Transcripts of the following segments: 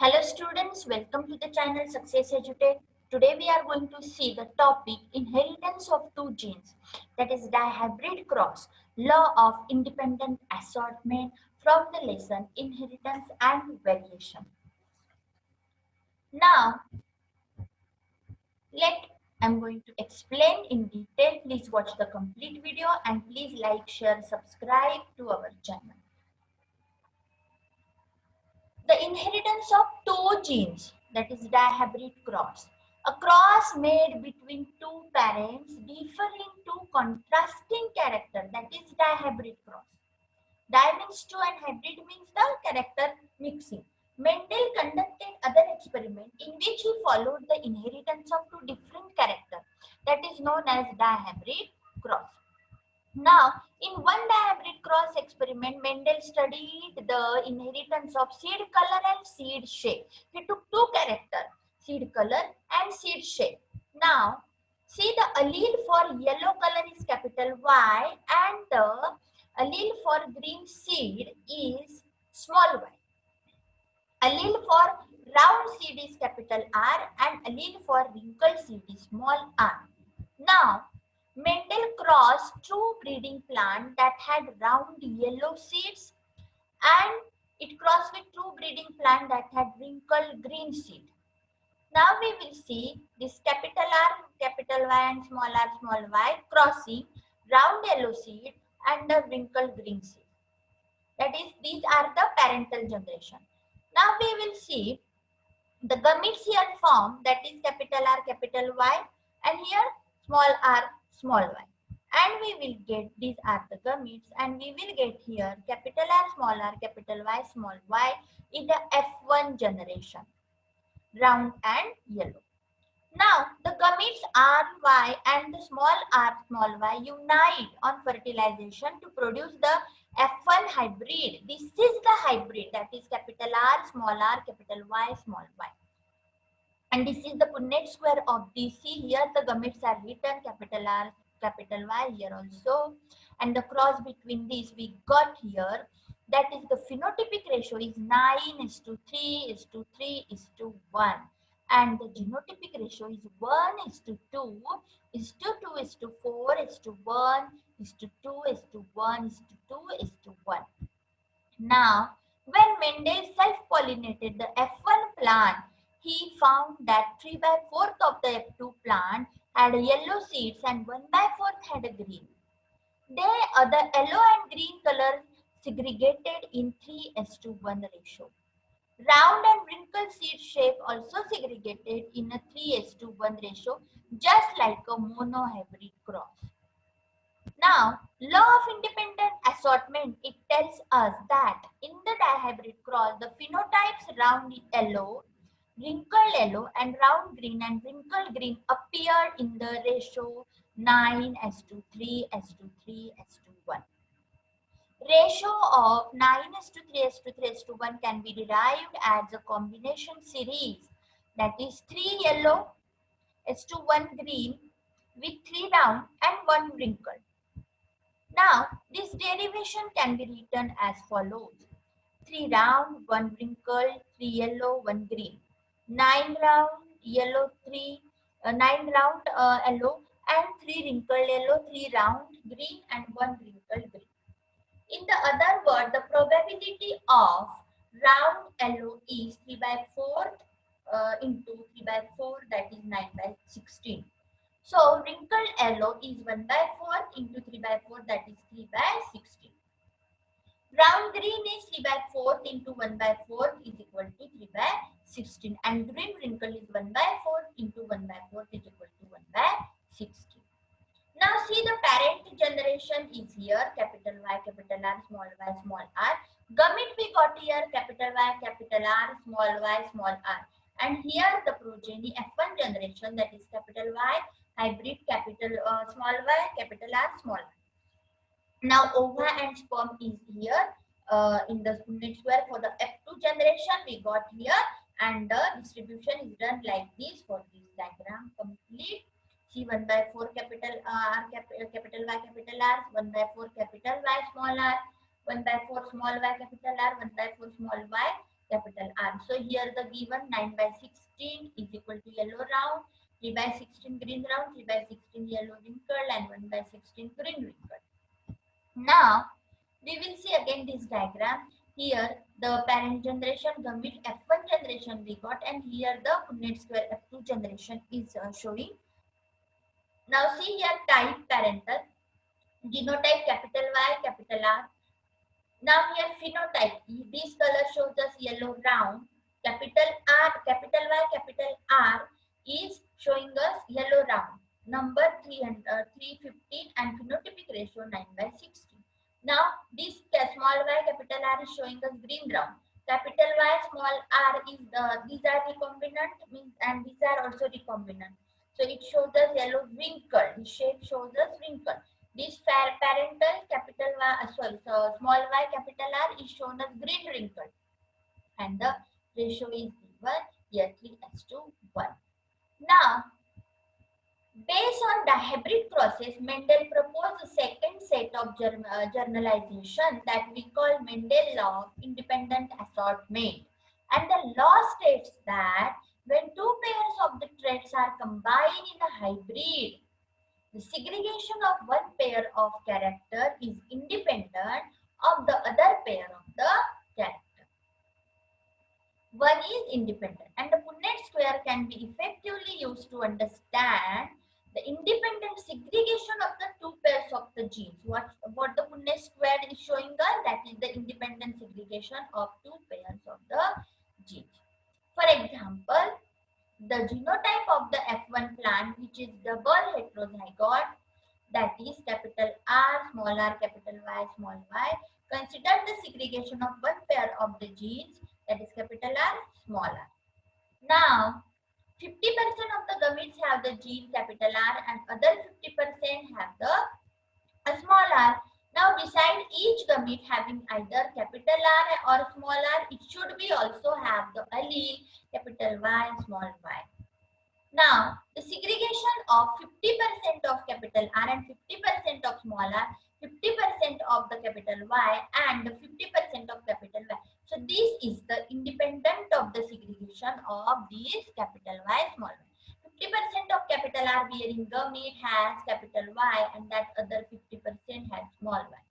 Hello students, welcome to the channel Success Educate. Today we are going to see the topic inheritance of two genes, that is dihybrid cross, law of independent assortment from the lesson inheritance and variation. Now I'm going to explain in detail. Please watch the complete video and please like, share, subscribe to our channel. The inheritance of two genes, that is dihybrid cross. A cross made between two parents differing two contrasting character, that is dihybrid cross. Di means two and hybrid means the character mixing. Mendel conducted other experiment in which he followed the inheritance of two different characters, that is known as dihybrid cross. Now, in one dihybrid cross experiment, Mendel studied the inheritance of seed color and seed shape. He took two characters, seed color and seed shape. Now, see the allele for yellow color is capital Y and the allele for green seed is small y. Allele for round seed is capital R and allele for wrinkled seed is small r. Now, Mendel crossed two breeding plants that had round yellow seeds and it crossed with two breeding plants that had wrinkled green seed. Now we will see this capital R, capital Y and small y crossing round yellow seed and the wrinkled green seed. That is, these are the parental generation. Now we will see the gametes here form, that is capital R, capital Y and here small r, small y. And we will get, these are the gametes and we will get here capital R, capital Y, small y in the F1 generation, round and yellow. Now the gametes R, Y and the small r, small y unite on fertilization to produce the F1 hybrid. This is the hybrid, that is capital R, capital Y, small y. And this is the Punnett square of DC. Here the gametes are written capital R, capital Y here also. And the cross between these we got here. That is the phenotypic ratio is 9:3:3:1. And the genotypic ratio is 1:2:4:1:2:1:2:1. Now, when Mendel self-pollinated the F1 plant, he found that 3/4 of the F2 plant had yellow seeds and 1/4 had a green. The yellow and green color segregated in 3:1 ratio. Round and wrinkled seed shape also segregated in a 3:1 ratio, just like a monohybrid cross. Now, law of independent assortment, it tells us that in the dihybrid cross, the phenotypes round yellow, wrinkled yellow and round green and wrinkled green appeared in the ratio 9:3:3:1. Ratio of 9:3:3:1 can be derived as a combination series, that is 3 yellow 1 green with 3 round and 1 wrinkled. Now, this derivation can be written as follows. 3 round, 1 wrinkled, 3 yellow, 1 green. 9 round, yellow, 9 round yellow and 3 wrinkled yellow, 3 round green and 1 wrinkled green. In the other word, the probability of round yellow is 3/4 into 3/4, that is 9/16. So wrinkled yellow is 1/4 into 3/4, that is 3/16. Round green is 3/4 into 1/4 is equal to 3/16, and green wrinkle is 1/4 into 1/4 is equal to 1/16. Now see, the parent generation is here, capital Y, capital R, small y, small r. Gamete we got here, capital Y, capital R, small y, small r. And here the progeny F1 generation, that is capital Y, hybrid, capital small y, capital R, small r. Now ova and sperm is here in the Punnett square. For the F2 generation we got here, and the distribution is done like this for this diagram complete. See, 1/4 capital R, capital Y, capital R, 1/4 capital Y, small r, 1/4 small y, capital R, 1/4 small y. capital R. So here the given 9 by 16 is equal to yellow round, 3 by 16 green round, 3 by 16 yellow wrinkled, and 1 by 16 green wrinkled. Now we will see again this diagram. Here the parent generation, the mid F1 generation we got, and here the Punnett square F2 generation is showing. Now see here type parental, genotype capital Y, capital R. Now here phenotype, this color shows us yellow round, capital R, capital Y, capital R is showing us yellow round, number 315 and phenotypic ratio 9 by 16. Now this small y capital R is showing us green round, capital Y small r is these are recombinant means, and these are also recombinant. So it shows us yellow wrinkle, the shape shows us wrinkle. This parental capital Y, so small y capital R is shown as green wrinkle, and the ratio is given here 3:1. Now, based on the hybrid process, Mendel proposed a second set of generalization that we call Mendel law of independent assortment. And the law states that when two pairs of the traits are combined in a hybrid, the segregation of one pair of character is independent of the other pair of the character. One is independent, and the Punnett square can be effectively used to understand the independent segregation of the two pairs of the genes. What the Punnett square is showing us, that is the independent segregation of two pairs of the genes. For example, the genotype of the F1 plant, which is double heterozygote, that is capital R, small r, capital Y, small y, consider the segregation of one pair of the genes, that is capital R, small r. Now, 50% of the gametes have the gene capital R and other 50% have the small r. Now, beside each gamete having either capital R or small r, it should be also have the allele capital Y, small y. Now, the segregation of 50% of capital R and 50% of small r, 50% of the capital Y and 50% of capital Y. So, this is the independent of the segregation of these capital Y, small y. 50% of capital R bearing gamete has capital Y and that other 50% has small y.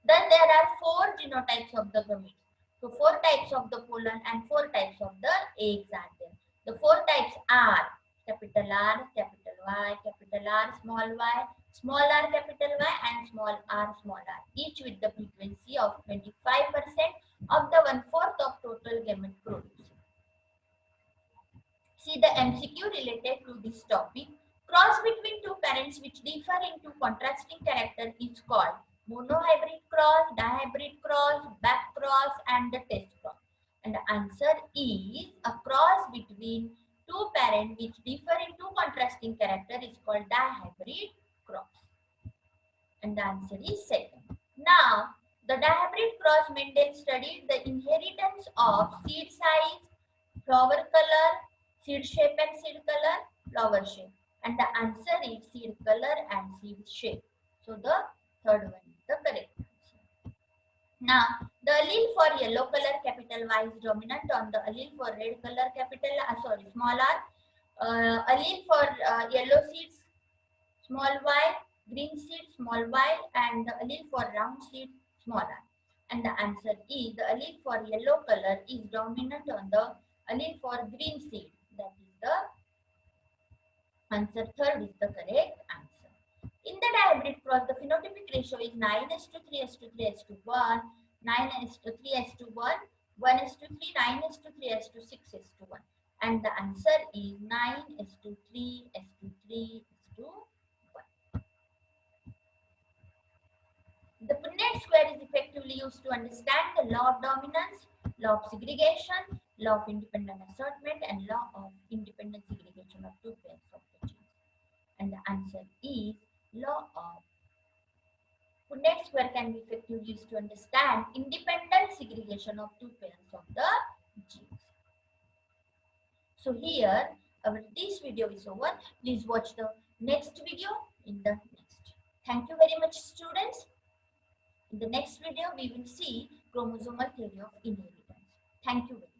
Then there are 4 genotypes of the gametes. So, 4 types of the pollen and 4 types of the eggs are there. The 4 types are capital R, capital Y, capital R, small r, capital Y, and small r, each with the frequency of 25% of the 1/4 of total gamete produced. See the MCQ related to this topic. Cross between two parents which differ into contrasting character is called monohybrid cross, dihybrid cross, back cross, and the test cross. And the answer is a cross between two parents which differ into contrasting character is called dihybrid cross. And the answer is second. Now, the dihybrid cross Mendel studied the inheritance of seed size, flower color, seed shape and seed color, flower shape. And the answer is seed color and seed shape. So the third one is the correct answer. Now, the allele for yellow color capital Y is dominant on the allele for red color small r. Allele for yellow seeds, small y, green seed, small y, and the allele for round seed, small r. And the answer is the allele for yellow color is dominant on the allele for green seed. That is the answer. Third is the correct answer. In the dihybrid cross, the phenotypic ratio is 9:3:3:1, 9:3:1, 1:3, 9:3:6:1. And the answer is 9:3:3:1. The Punnett square is effectively used to understand the law of dominance, law of segregation, law of independent assortment, and law of independent segregation of two pairs of the genes. And the answer is law of Punnett square can be effectively used to understand independent segregation of two pairs of the genes. So here, this video is over. Please watch the next video in the next. Thank you very much, students. In the next video, we will see chromosomal theory of inheritance. Thank you very much.